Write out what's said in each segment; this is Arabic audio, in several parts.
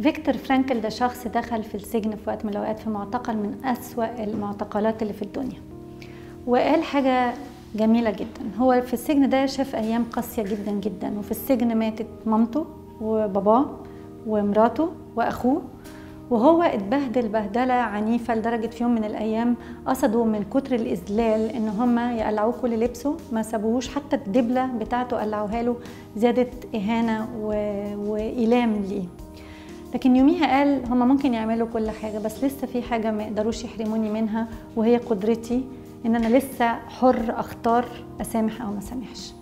فيكتور فرانكل ده شخص دخل في السجن في وقت من الأوقات في معتقل من أسوأ المعتقلات اللي في الدنيا، وقال حاجة جميلة جدا. هو في السجن ده شاف أيام قاسية جدا جدا، وفي السجن ماتت مامته وباباه ومراته وأخوه، وهو اتبهدل بهدلة عنيفة لدرجة في يوم من الأيام قصدوا من كتر الإذلال إن هم يقلعوه كل لبسه، ما سابوهوش حتى الدبلة بتاعته قلعوها له، زادت إهانة وإيلام ليه. لكن يوميها قال هم ممكن يعملوا كل حاجة، بس لسه في حاجة ما يقدروش يحرموني منها، وهي قدرتي إن أنا لسه حر أختار أسامح أو ما سامحش.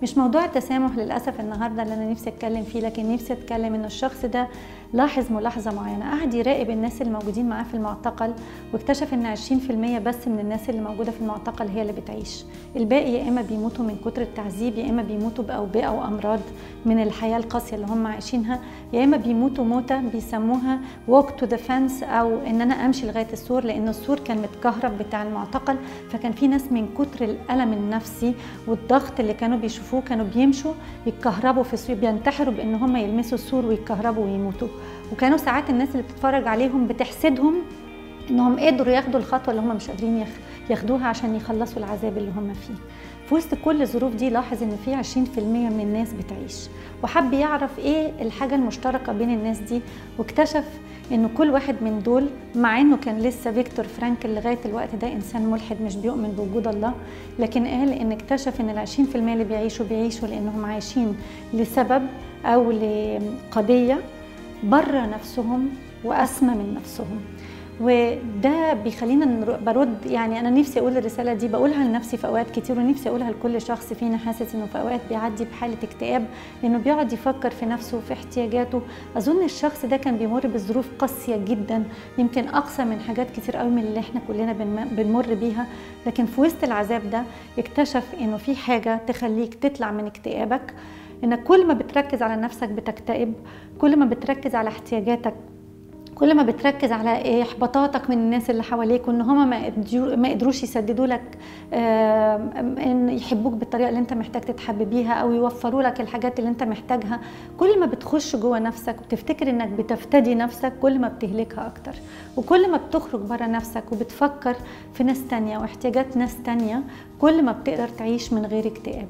مش موضوع التسامح للأسف النهاردة اللي أنا نفسي أتكلم فيه، لكن نفسي أتكلم إن الشخص ده لاحظ ملاحظة معينة، قعد يراقب الناس اللي موجودين معاه في المعتقل، واكتشف إن 20% بس من الناس اللي موجودة في المعتقل هي اللي بتعيش، الباقي يا إما بيموتوا من كتر التعذيب، يا إما بيموتوا بأوبئة وأمراض من الحياة القاسية اللي هم عايشينها، يا إما بيموتوا موتة بيسموها walk to the fence، أو إن أنا أمشي لغاية السور، لأن السور كان متكهرب بتاع المعتقل، فكان في ناس من كتر الألم النفسي والضغط اللي كانوا بيشوفوه كانوا بيمشوا يتكهربوا في السور، بينتحروا بإن هم يلمسوا السور ويتكهربوا ويموتوا. وكانوا ساعات الناس اللي بتتفرج عليهم بتحسدهم انهم قدروا ياخدوا الخطوه اللي هم مش قادرين ياخدوها عشان يخلصوا العذاب اللي هم فيه. في وسط كل الظروف دي لاحظ ان في 20% من الناس بتعيش، وحب يعرف ايه الحاجه المشتركه بين الناس دي، واكتشف انه كل واحد من دول، مع انه كان لسه فيكتور فرانكل لغايه الوقت ده انسان ملحد مش بيؤمن بوجود الله، لكن قال ان اكتشف ان ال 20% اللي بيعيشوا لانهم عايشين لسبب او لقضيه بره نفسهم واسمى من نفسهم. وده بيخلينا برد، يعني انا نفسي اقول الرساله دي، بقولها لنفسي في اوقات كتير، ونفسي اقولها لكل شخص فينا حاسس انه في اوقات بيعدي بحاله اكتئاب، لانه بيقعد يفكر في نفسه وفي احتياجاته. اظن الشخص ده كان بيمر بظروف قاسيه جدا، يمكن اقصى من حاجات كتير قوي من اللي احنا كلنا بنمر بيها، لكن في وسط العذاب ده اكتشف انه في حاجه تخليك تطلع من اكتئابك، انك كل ما بتركز على نفسك بتكتئب، كل ما بتركز على احتياجاتك، كل ما بتركز على احباطاتك من الناس اللي حواليك، وان هما ما قدروش يسددوا لك ان يحبوك بالطريقه اللي انت محتاج تتحب بيها، او يوفروا لك الحاجات اللي انت محتاجها. كل ما بتخش جوه نفسك وبتفتكر انك بتفتدي نفسك، كل ما بتهلكها اكتر، وكل ما بتخرج بره نفسك وبتفكر في ناس تانية واحتياجات ناس تانية، كل ما بتقدر تعيش من غير اكتئاب.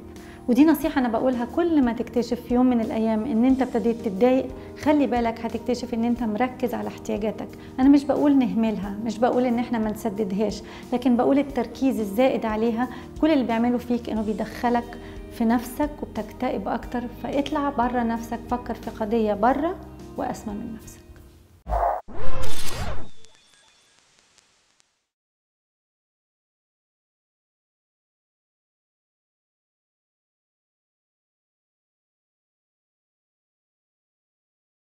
ودي نصيحة أنا بقولها كل ما تكتشف في يوم من الأيام إن أنت ابتديت تتضايق، خلي بالك هتكتشف إن أنت مركز على احتياجاتك. أنا مش بقول نهملها، مش بقول إن إحنا ما نسددهاش، لكن بقول التركيز الزائد عليها كل اللي بيعمله فيك إنه بيدخلك في نفسك وبتكتئب أكتر. فاطلع بره نفسك، فكر في قضية بره وأسمى من نفسك.